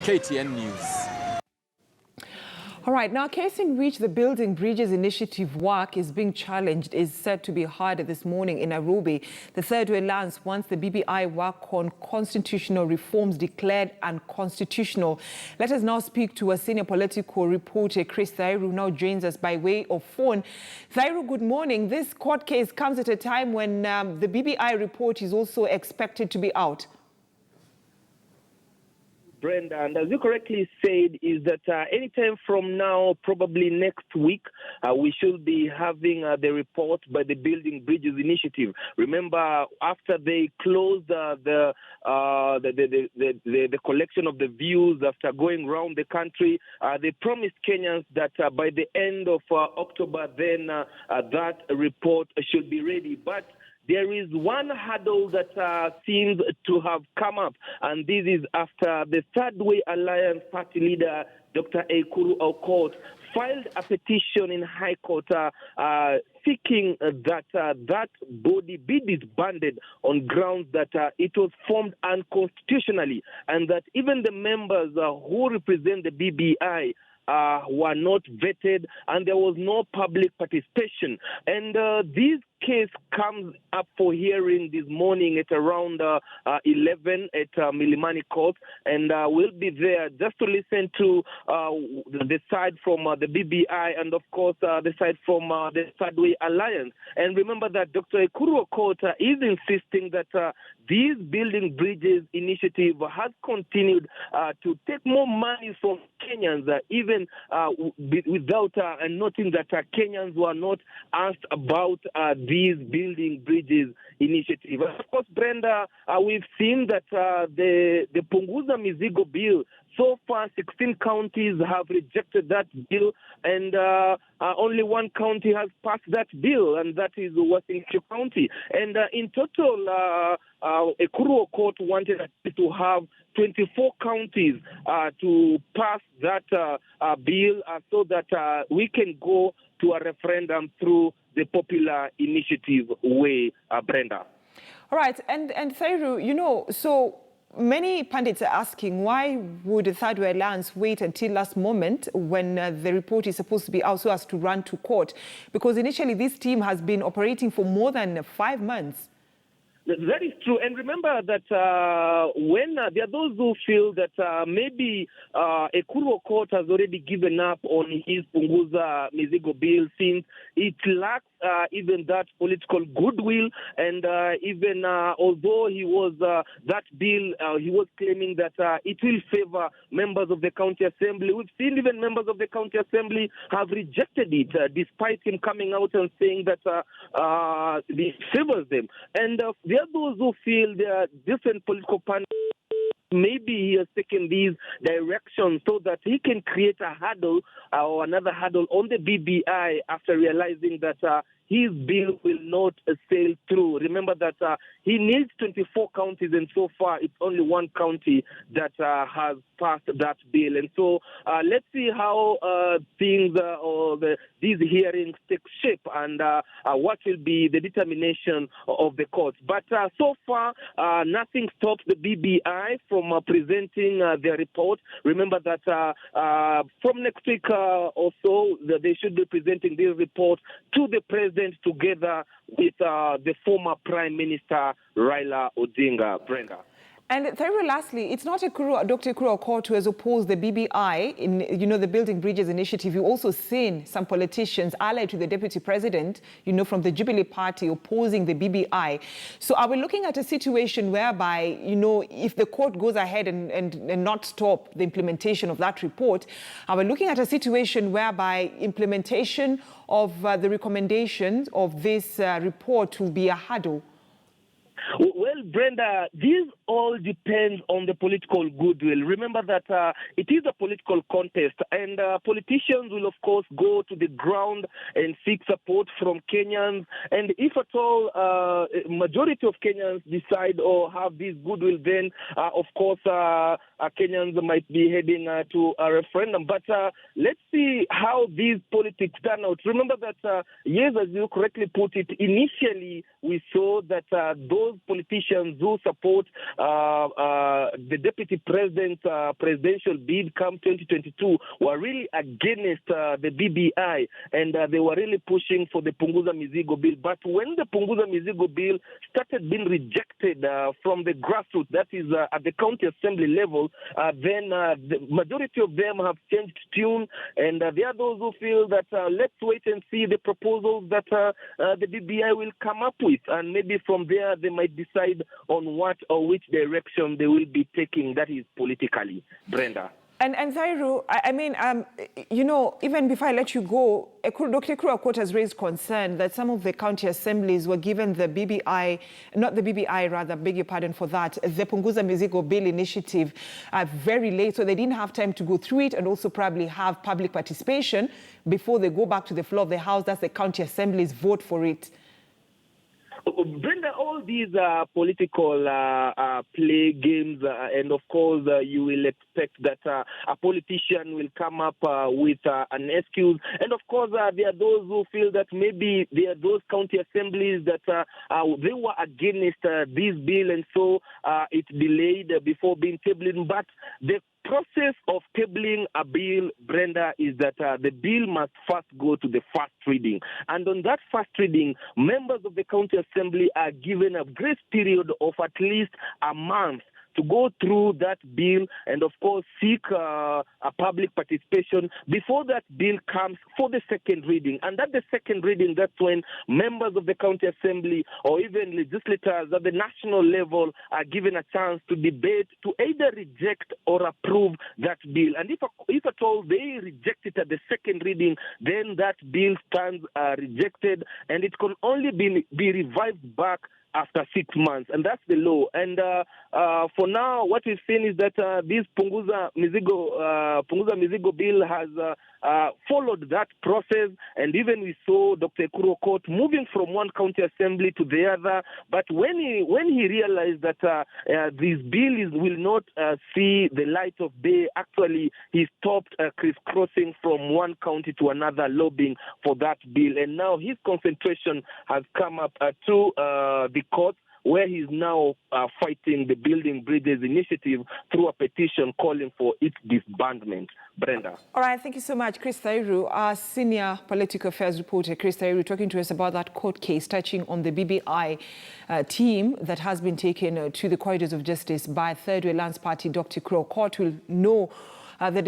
KTN News. All right, now a case in which the Building Bridges Initiative work is being challenged is set to be heard this morning in Nairobi. The Third Way Alliance wants the BBI work on constitutional reforms declared unconstitutional. Let us now speak to a senior political reporter, Chris Thairu, who now joins us by way of phone. Thairu, good morning. This court case comes at a time when the BBI report is also expected to be out. Brenda, and as you correctly said, is that anytime from now, probably next week, we should be having the report by the Building Bridges Initiative. Remember, after they closed the collection of the views after going around the country, they promised Kenyans that by the end of October, then that report should be ready. But there is one hurdle that seems to have come up, and this is after the Third Way Alliance party leader, Dr. Aukot, filed a petition in High Court seeking that that body be disbanded on grounds that it was formed unconstitutionally, and that even the members who represent the BBI were not vetted, and there was no public participation. And this case comes up for hearing this morning at around 11 at Milimani Court, and we'll be there just to listen to the side from the BBI and, of course, the side from the Third Way Alliance. And remember that Dr. Aukot is insisting that this Building Bridges initiative has continued to take more money from Kenyans, even without noting that Kenyans were not asked about these Building Bridges initiative. Of course, Brenda, we've seen that the Punguza Mizigo bill, so far 16 counties have rejected that bill, and only one county has passed that bill, and that is Uasin Gishu County. And in total, Aukot wanted to have 24 counties to pass that bill so that we can go to a referendum through the popular initiative way, Brenda. All right, and Thairu, you know, so many pundits are asking, why would the Third Way Alliance wait until last moment when the report is supposed to be out so as to run to court? Because initially this team has been operating for more than 5 months. That is true. And remember that when there are those who feel that maybe Aukot has already given up on his Punguza Mizigo bill since it lacks even that political goodwill, and even although he was that bill, he was claiming that it will favor members of the county assembly. We've seen even members of the county assembly have rejected it, despite him coming out and saying that it favors them. And there are those who feel there are different political parties. Maybe he has taken these directions so that he can create a hurdle or another hurdle on the BBI after realizing that his bill will not sail through. Remember that he needs 24 counties, and so far it's only one county that has passed that bill. And so let's see how things or these hearings take shape, and what will be the determination of the court. But so far, nothing stops the BBI from presenting their report. Remember that from next week or so, they should be presenting this report to the president together with the former Prime Minister Raila Odinga. Brenda. And very lastly, it's not Dr. Aukot who has opposed the BBI in, the Building Bridges initiative. You've also seen some politicians allied to the deputy president, from the Jubilee Party opposing the BBI. So are we looking at a situation whereby, if the court goes ahead and not stop the implementation of that report, are we looking at a situation whereby implementation of the recommendations of this report will be a hurdle? Well, Brenda, this all depends on the political goodwill. Remember that it is a political contest, and politicians will, of course, go to the ground and seek support from Kenyans. And if at all majority of Kenyans decide or have this goodwill, then, of course, Kenyans might be heading to a referendum. But let's see how these politics turn out. Remember that, yes, as you correctly put it, initially we saw that those those politicians who support the deputy president's presidential bid come 2022 were really against the BBI, and they were really pushing for the Punguza Mizigo bill. But when the Punguza Mizigo bill started being rejected from the grassroots, that is at the county assembly level, then the majority of them have changed tune, and there are those who feel that let's wait and see the proposals that the BBI will come up with, and maybe from there they might decide on what or which direction they will be taking, that is politically. Brenda. And Thairu, I mean, you know, even before I let you go, Dr. Aukot has raised concern that some of the county assemblies were given the BBI, not the BBI rather, beg your pardon for that, the Punguza Mizigo Bill initiative very late, so they didn't have time to go through it and also probably have public participation before they go back to the floor of the House, that's the county assemblies vote for it. Brenda, all these political play games, and of course you will expect that a politician will come up with an excuse. And of course there are those who feel that maybe there are those county assemblies that they were against this bill, and so it delayed before being tabled. But the process of tabling a bill, Brenda, is that the bill must first go to the first reading. And on that first reading, members of the county assembly are given a grace period of at least a month to go through that bill and, of course, seek a public participation before that bill comes for the second reading. And at the second reading, that's when members of the county assembly or even legislators at the national level are given a chance to debate, to either reject or approve that bill. And if at all they reject it at the second reading, then that bill stands rejected, and it can only be revived back after 6 months, and that's the law. And for now, what we've seen is that this Punguza Mizigo bill has followed that process, and even we saw Dr. Aukot moving from one county assembly to the other. But when he realized that this bill will not see the light of day, actually he stopped crisscrossing from one county to another, lobbying for that bill. And now his concentration has come up to the court, where he's now fighting the Building Bridges initiative through a petition calling for its disbandment. Brenda. All right, thank you so much, Chris Thairu, our senior political affairs reporter. Chris Thairu talking to us about that court case touching on the BBI team that has been taken to the corridors of justice by Third Way Lands Party. Dr. Aukot will know that